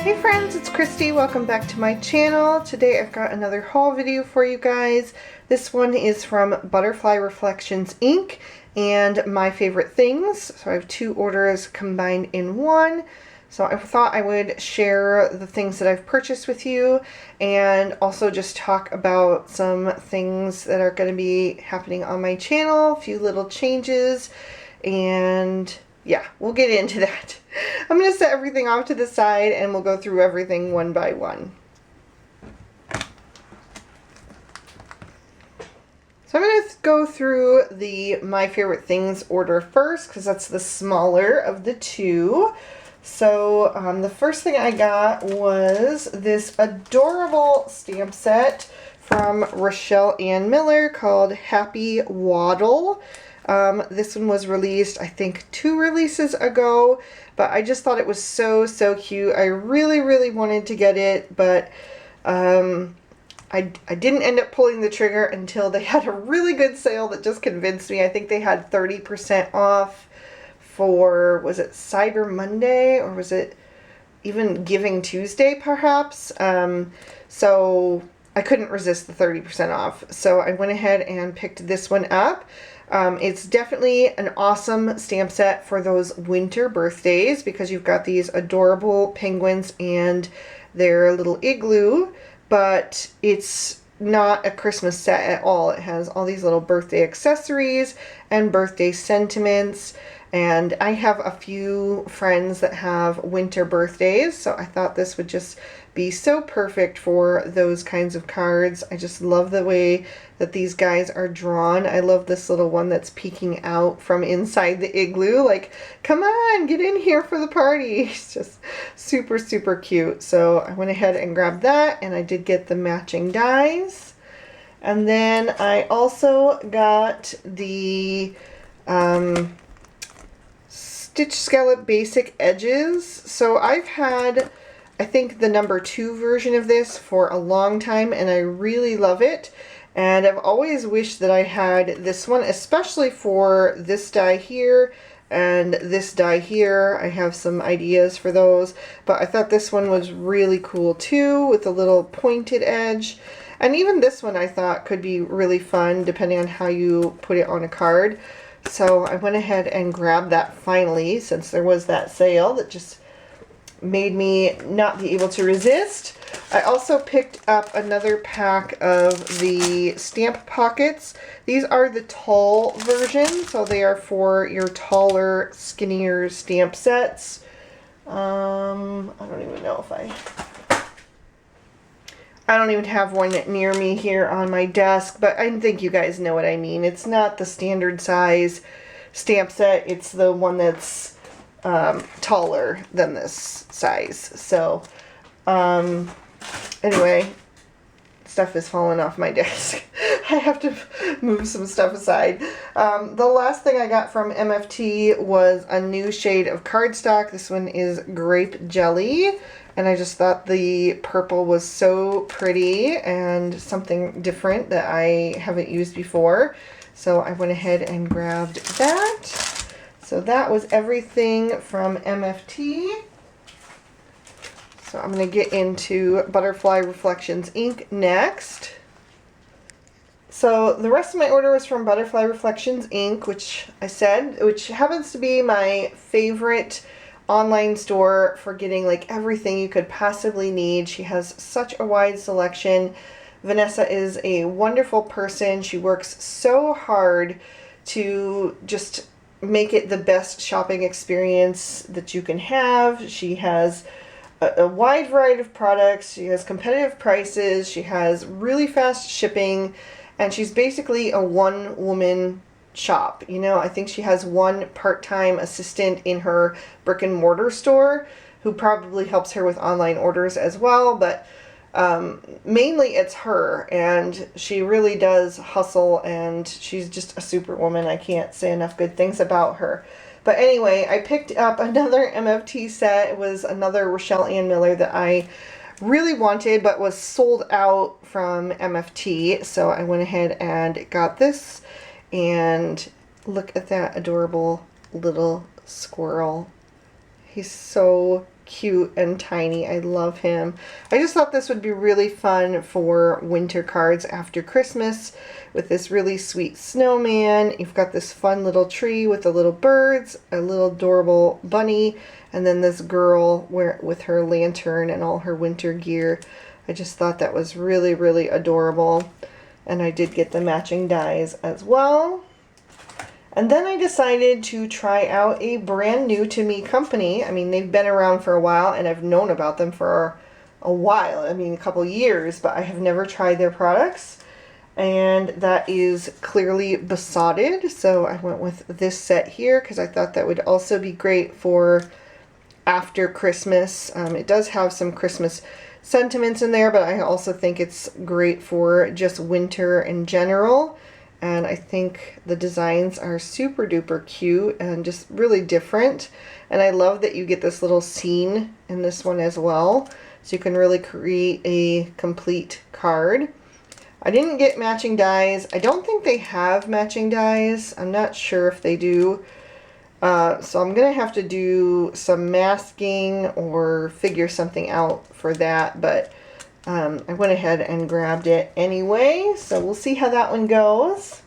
Hey friends, it's Christy. Welcome back to my channel. Today I've got another haul video for you guys. This one is from Butterfly Reflections Inc. and My Favorite Things. So I have two orders combined in one. So I thought I would share the things that I've purchased with you and also just talk about some things that are going to be happening on my channel, a few little changes, and yeah, we'll get into that. I'm going to set everything off to the side and we'll go through everything one by one. So I'm going to go through the My Favorite Things order first because that's the smaller of the two. So the first thing I got was this adorable stamp set from Rochelle Ann Miller called Happy Waddle. This one was released, I think, 2 releases ago, but I just thought it was so cute. I really wanted to get it, but I didn't end up pulling the trigger until they had a really good sale that just convinced me. I think they had 30% off for, was it Cyber Monday, or was it even Giving Tuesday perhaps? So I couldn't resist the 30% off. So I went ahead and picked this one up. It's definitely an awesome stamp set for those winter birthdays because you've got these adorable penguins and their little igloo, but it's not a Christmas set at all. It has all these little birthday accessories and birthday sentiments, and I have a few friends that have winter birthdays, so I thought this would just be so perfect for those kinds of cards. I just love the way that these guys are drawn. I love this little one that's peeking out from inside the igloo, like, come on, get in here for the party. It's just super cute. So I went ahead and grabbed that, and I did get the matching dies. And then I also got the Stitch Scallop Basic Edges. So I've had, I think, the number 2 version of this for a long time, and I really love it. And I've always wished that I had this one, especially for this die here and this die here. I have some ideas for those, but I thought this one was really cool too, with a little pointed edge. And even this one I thought could be really fun depending on how you put it on a card. So I went ahead and grabbed that finally, since there was that sale that just made me not be able to resist. I also picked up another pack of the stamp pockets. These are the tall version, so they are for your taller, skinnier stamp sets. I don't even know if I don't even have one near me here on my desk, but I think you guys know what I mean. It's not the standard size stamp set, it's the one that's taller than this size. So anyway, stuff is falling off my desk. I have to move some stuff aside. The last thing I got from MFT was a new shade of cardstock. This one is Grape Jelly, and I just thought the purple was so pretty and something different that I haven't used before. So I went ahead and grabbed that. So that was everything from MFT. So I'm going to get into Butterfly Reflections Inc. next. So the rest of my order was from Butterfly Reflections Inc., which happens to be my favorite online store for getting like everything you could possibly need. She has such a wide selection. Vanessa is a wonderful person. She works so hard to just make it the best shopping experience that you can have. She has a wide variety of products. She has competitive prices. She has really fast shipping, and she's basically a one-woman shop. You know, I think she has one part-time assistant in her brick and mortar store who probably helps her with online orders as well, but mainly it's her, and she really does hustle, and she's just a superwoman. I can't say enough good things about her. But anyway, I picked up another MFT set. It was another Rochelle Ann Miller that I really wanted but was sold out from MFT, so I went ahead and got this. And look at that adorable little squirrel. He's so cute and tiny. I love him. I just thought this would be really fun for winter cards after Christmas with this really sweet snowman. You've got this fun little tree with the little birds, a little adorable bunny, and then this girl with her lantern and all her winter gear. I just thought that was really, really adorable. And I did get the matching dies as well. And then I decided to try out a brand new to me company. I mean, they've been around for a while and I've known about them for a while. I mean, a couple years, but I have never tried their products. And that is Clearly Besotted. So I went with this set here because I thought that would also be great for after Christmas. It does have some Christmas sentiments in there, but I also think it's great for just winter in general. And I think the designs are super duper cute and just really different. And I love that you get this little scene in this one as well. So you can really create a complete card. I didn't get matching dies. I don't think they have matching dies. I'm not sure if they do. So I'm going to have to do some masking or figure something out for that. But I went ahead and grabbed it anyway, so we'll see how that one goes.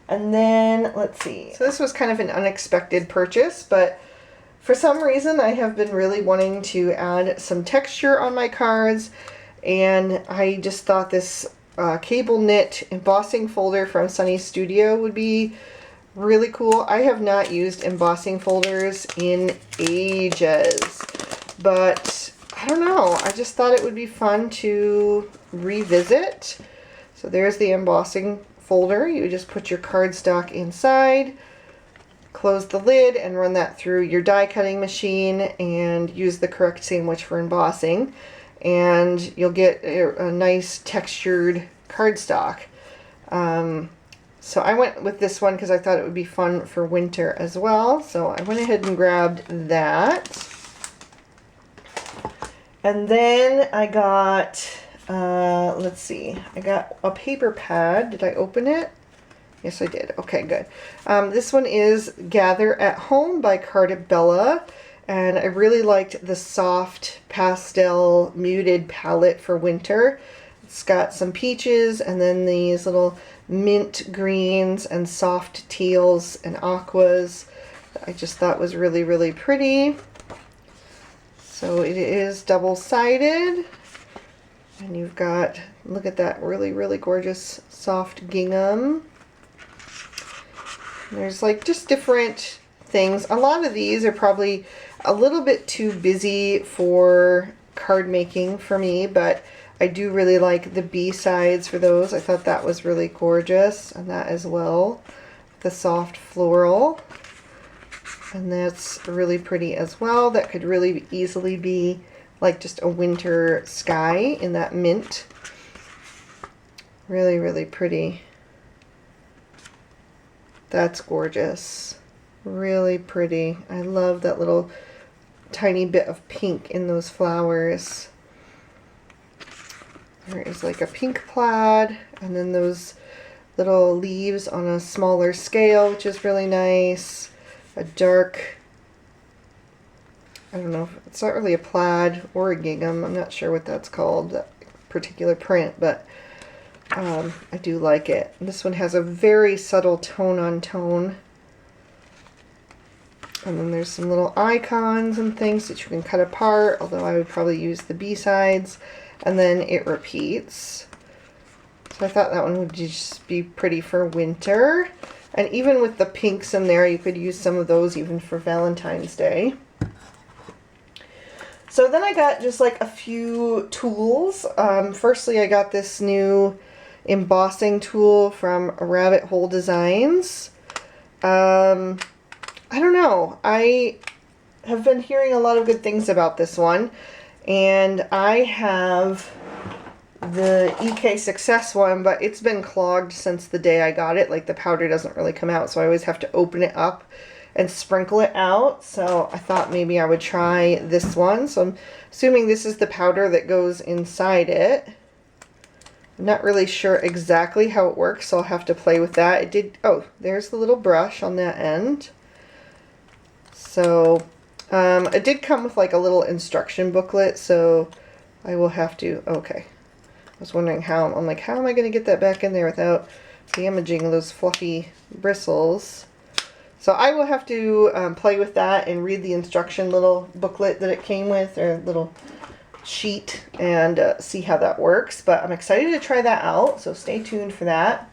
And then, let's see. So this was kind of an unexpected purchase, but for some reason I have been really wanting to add some texture on my cards, and I just thought this cable knit embossing folder from Sunny Studio would be really cool. I have not used embossing folders in ages, but I don't know, I just thought it would be fun to revisit. So there's the embossing folder. You just put your cardstock inside, close the lid, and run that through your die cutting machine and use the correct sandwich for embossing. And you'll get a nice textured cardstock. So I went with this one because I thought it would be fun for winter as well. So I went ahead and grabbed that. And then I got, let's see, I got a paper pad. Did I open it? Yes, I did. Okay, good. This one is Gather at Home by Cartabella. And I really liked the soft pastel muted palette for winter. It's got some peaches and then these little mint greens and soft teals and aquas that I just thought was really, really pretty. So it is double-sided, and you've got, look at that really, really gorgeous soft gingham. There's like just different things. A lot of these are probably a little bit too busy for card making for me, but I do really like the B-sides for those. I thought that was really gorgeous, and that as well. The soft floral. And that's really pretty as well. That could really easily be like just a winter sky in that mint. Really, really pretty. That's gorgeous. Really pretty. I love that little tiny bit of pink in those flowers. There is like a pink plaid, and then those little leaves on a smaller scale, which is really nice. A dark, I don't know, it's not really a plaid or a gingham. I'm not sure what that's called, that particular print, but I do like it. This one has a very subtle tone on tone. And then there's some little icons and things that you can cut apart, although I would probably use the B-sides. And then it repeats. So I thought that one would just be pretty for winter. And even with the pinks in there, you could use some of those even for Valentine's Day. So then I got just like a few tools. Firstly, I got this new embossing tool from Rabbit Hole Designs. I don't know. I have been hearing a lot of good things about this one. And I have the EK Success one, but it's been clogged since the day I got it. Like the powder doesn't really come out, so I always have to open it up and sprinkle it out. So I thought maybe I would try this one. So I'm assuming this is the powder that goes inside it. I'm not really sure exactly how it works, so I'll have to play with that. It did, oh, there's the little brush on that end. So It did come with like a little instruction booklet, so I will have to, okay. I was wondering how, I'm like, how am I going to get that back in there without damaging those fluffy bristles? So I will have to play with that and read the instruction little booklet that it came with, or little sheet, and see how that works. But I'm excited to try that out, so stay tuned for that.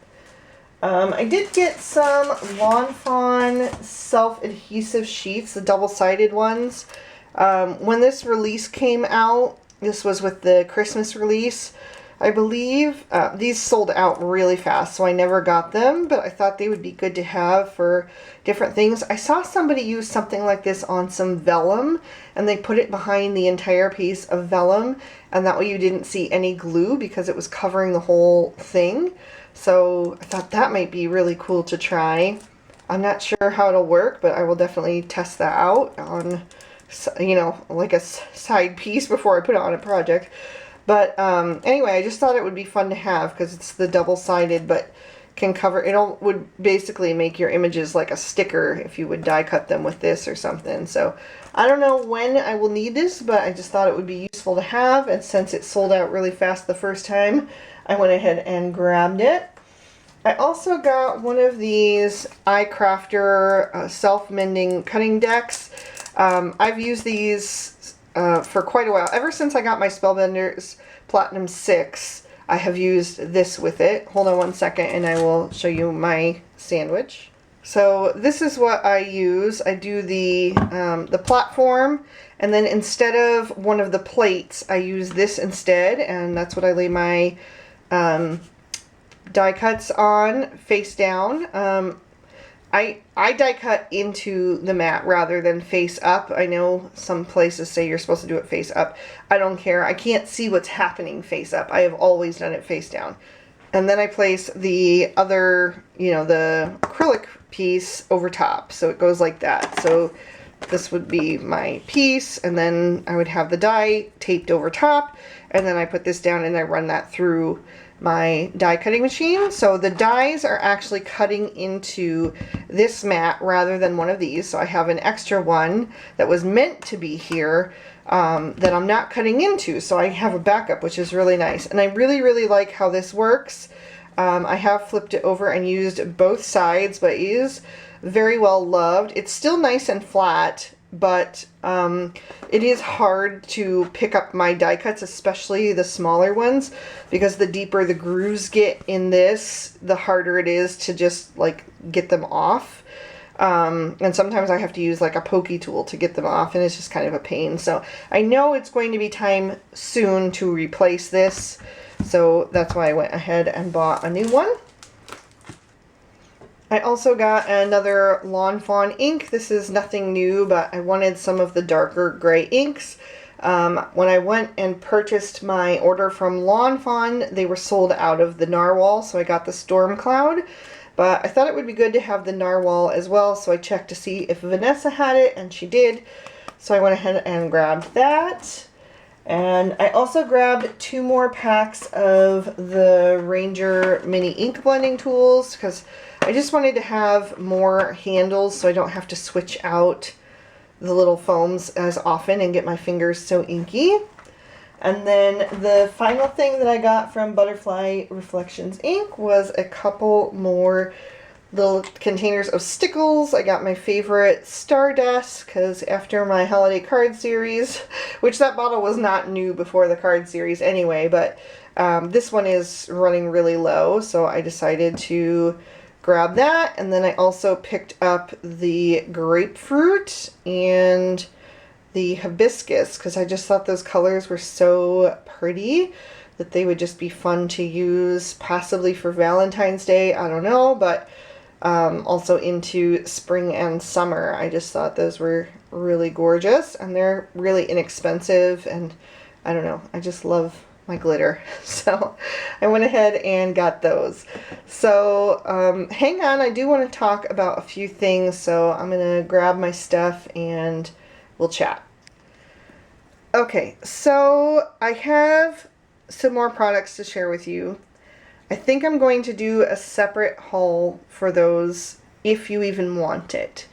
I did get some Lawn Fawn self-adhesive sheets, the double-sided ones. When this release came out, this was with the Christmas release, I believe. These sold out really fast, so I never got them, but I thought they would be good to have for different things. I saw somebody use something like this on some vellum, and they put it behind the entire piece of vellum, and that way you didn't see any glue because it was covering the whole thing. So I thought that might be really cool to try. I'm not sure how it'll work, but I will definitely test that out on, you know, like a side piece before I put it on a project. But anyway, I just thought it would be fun to have because it's the double-sided, but can cover, would basically make your images like a sticker if you would die cut them with this or something. So I don't know when I will need this, but I just thought it would be useful to have, and since it sold out really fast the first time, I went ahead and grabbed it. I also got one of these iCrafter self-mending cutting decks. I've used these for quite a while. Ever since I got my Spellbinders Platinum 6, I have used this with it. Hold on one second and I will show you my sandwich. So this is what I use. I do the platform, and then instead of one of the plates, I use this instead, and that's what I lay my die cuts on, face down. I die cut into the mat rather than face up. I know some places say you're supposed to do it face up. I don't care. I can't see what's happening face up. I have always done it face down. And then I place the other, you know, the acrylic piece over top. So it goes like that. So this would be my piece, and then I would have the die taped over top, and then I put this down and I run that through my die cutting machine. So the dies are actually cutting into this mat rather than one of these. So I have an extra one that was meant to be here that I'm not cutting into. So I have a backup, which is really nice. And I really, really like how this works. I have flipped it over and used both sides, but it is very well loved. It's still nice and flat, but it is hard to pick up my die cuts, especially the smaller ones, because the deeper the grooves get in this, the harder it is to just like get them off. And sometimes I have to use like a pokey tool to get them off, and it's just kind of a pain. So I know it's going to be time soon to replace this, so that's why I went ahead and bought a new one. I also got another Lawn Fawn ink. This is nothing new, but I wanted some of the darker gray inks. When I went and purchased my order from Lawn Fawn, they were sold out of the narwhal, so I got the Storm Cloud. But I thought it would be good to have the narwhal as well, so I checked to see if Vanessa had it, and she did. So I went ahead and grabbed that. And I also grabbed 2 more packs of the Ranger mini ink blending tools, because I just wanted to have more handles so I don't have to switch out the little foams as often and get my fingers so inky. And then the final thing that I got from Butterfly Reflections Ink was a couple more little containers of stickles. I got my favorite Stardust, because after my holiday card series, which that bottle was not new before the card series anyway, but this one is running really low, so I decided to grab that. And then I also picked up the Grapefruit and the Hibiscus, because I just thought those colors were so pretty that they would just be fun to use possibly for Valentine's Day. I don't know, but also into spring and summer. I just thought those were really gorgeous, and they're really inexpensive, and I don't know, I just love my glitter. So I went ahead and got those. So hang on, I do want to talk about a few things, so I'm gonna grab my stuff and we'll chat. Okay, so I have some more products to share with you. I think I'm going to do a separate haul for those if you even want it.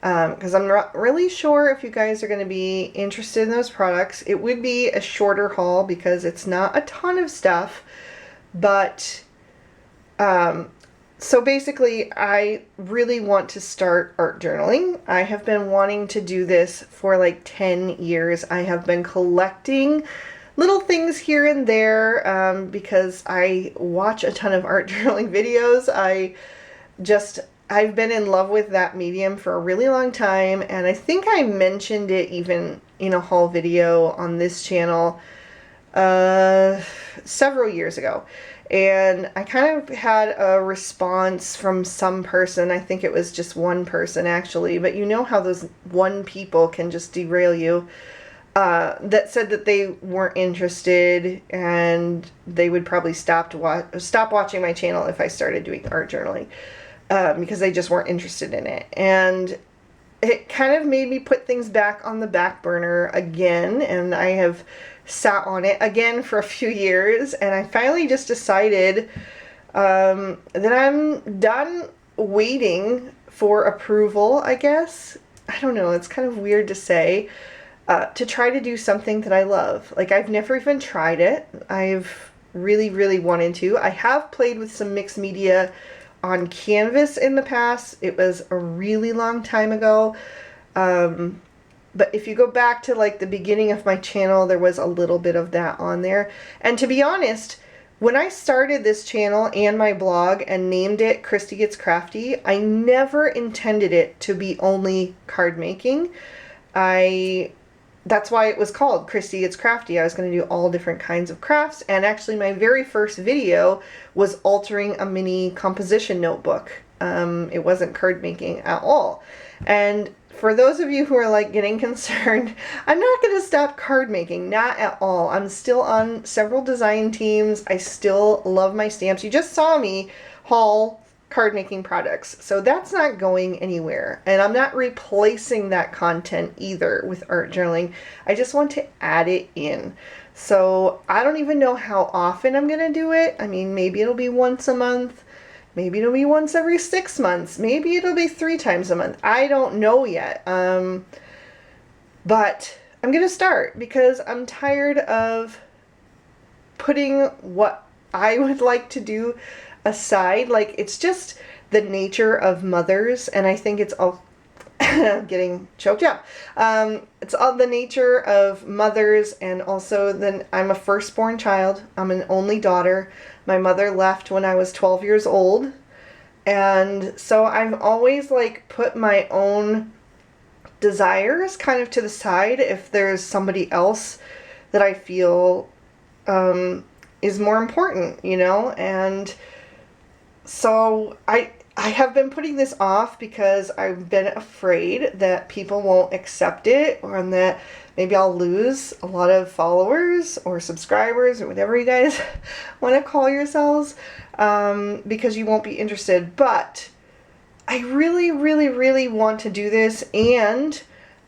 because I'm not really sure if you guys are going to be interested in those products. It would be a shorter haul because it's not a ton of stuff, but so basically I really want to start art journaling. I have been wanting to do this for like 10 years. I have been collecting little things here and there because I watch a ton of art journaling videos. I've been in love with that medium for a really long time, and I think I mentioned it even in a haul video on this channel several years ago. And I kind of had a response from some person. I think it was just one person actually, but you know how those one people can just derail you. That said that they weren't interested and they would probably stop watching my channel if I started doing art journaling because they just weren't interested in it. And it kind of made me put things back on the back burner again, and I have sat on it again for a few years, and I finally just decided that I'm done waiting for approval, I guess. I don't know, it's kind of weird to say. To try to do something that I love. Like, I've never even tried it. I've really wanted to. I have played with some mixed media on canvas in the past. It was a really long time ago. But if you go back to like the beginning of my channel, there was a little bit of that on there. And to be honest, when I started this channel and my blog and named it Christy Gets Crafty, I never intended it to be only card making. That's why it was called Christy Gets Crafty. I was going to do all different kinds of crafts, and actually my very first video was altering a mini composition notebook. It wasn't card making at all. And for those of you who are like getting concerned, I'm not going to stop card making, not at all. I'm still on several design teams. I still love my stamps. You just saw me haul card making products, so that's not going anywhere, and I'm not replacing that content either with art journaling. I just want to add it in. So I don't even know how often I'm gonna do it. I mean, maybe it'll be once a month, maybe it'll be once every 6 months, maybe it'll be 3 times a month. I don't know yet, but I'm gonna start because I'm tired of putting what I would like to do aside. Like, it's just the nature of mothers, and I think it's all getting choked up. It's all the nature of mothers, and also then I'm a firstborn child. I'm an only daughter. My mother left when I was 12 years old, and so I've always like put my own desires kind of to the side if there's somebody else that I feel is more important, you know. And so I have been putting this off because I've been afraid that people won't accept it, or that maybe I'll lose a lot of followers or subscribers or whatever you guys want to call yourselves, because you won't be interested. But I really want to do this, and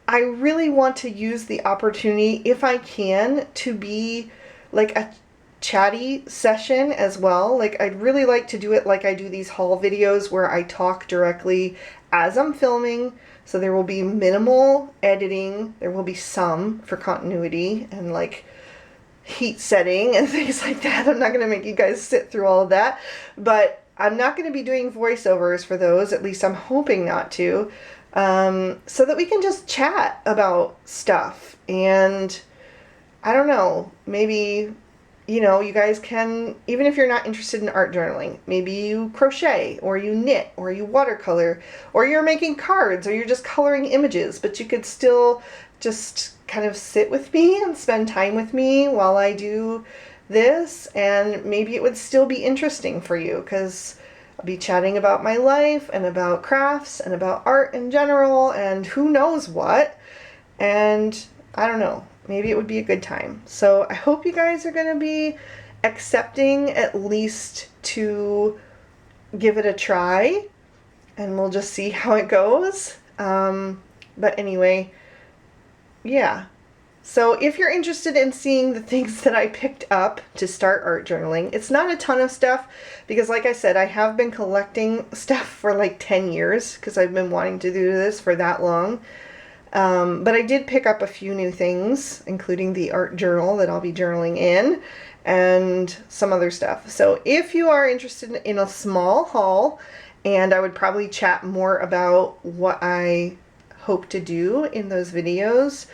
I really want to use the opportunity, if I can, to be like a chatty session as well. Like, I'd really like to do it like I do these haul videos where I talk directly as I'm filming. So there will be minimal editing. There will be some for continuity and like heat setting and things like that. I'm not going to make you guys sit through all of that, but I'm not going to be doing voiceovers for those. At least I'm hoping not to, so that we can just chat about stuff. And I don't know, maybe, you know, you guys can, even if you're not interested in art journaling, maybe you crochet, or you knit, or you watercolor, or you're making cards, or you're just coloring images, but you could still just kind of sit with me and spend time with me while I do this, and maybe it would still be interesting for you, because I'll be chatting about my life, and about crafts, and about art in general, and who knows what, and I don't know. Maybe it would be a good time. So I hope you guys are going to be accepting at least to give it a try, and we'll just see how it goes. But anyway, yeah, So if you're interested in seeing the things that I picked up to start art journaling, it's not a ton of stuff because like I said, I have been collecting stuff for like 10 years because I've been wanting to do this for that long. But I did pick up a few new things, including the art journal that I'll be journaling in and some other stuff. So if you are interested in a small haul, and I would probably chat more about what I hope to do in those videos,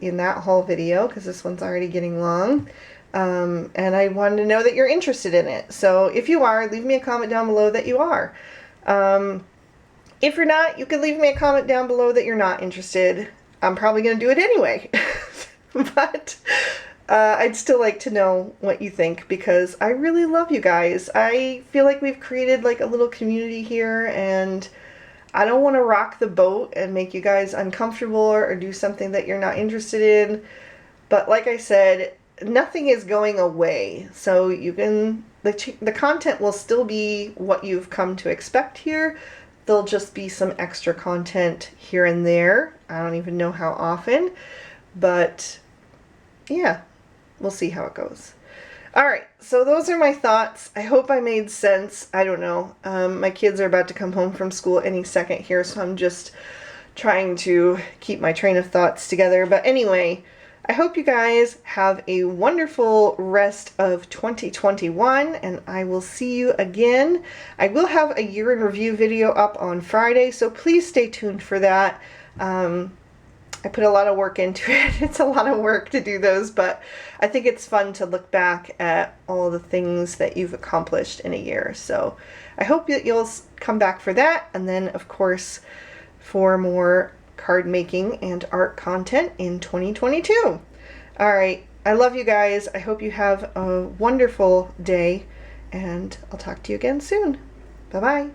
in that haul video, because this one's already getting long. And I wanted to know that you're interested in it. So if you are, leave me a comment down below that you are. If you're not, you can leave me a comment down below that you're not interested. I'm probably going to do it anyway. But I'd still like to know what you think because I really love you guys. I feel like we've created like a little community here, and I don't want to rock the boat and make you guys uncomfortable or do something that you're not interested in. But like I said, nothing is going away. So you can, the content will still be what you've come to expect here. There'll just be some extra content here and there. I don't even know how often, but yeah, we'll see how it goes. All right, so those are my thoughts. I hope I made sense. I don't know. My kids are about to come home from school any second here, so I'm just trying to keep my train of thoughts together. But anyway, I hope you guys have a wonderful rest of 2021, and I will see you again. I will have a year in review video up on Friday, so please stay tuned for that. I put a lot of work into it. It's a lot of work to do those, but I think it's fun to look back at all the things that you've accomplished in a year. So I hope that you'll come back for that. And then, of course, for more card making and art content in 2022. All right. I love you guys. I hope you have a wonderful day, and I'll talk to you again soon. Bye-bye.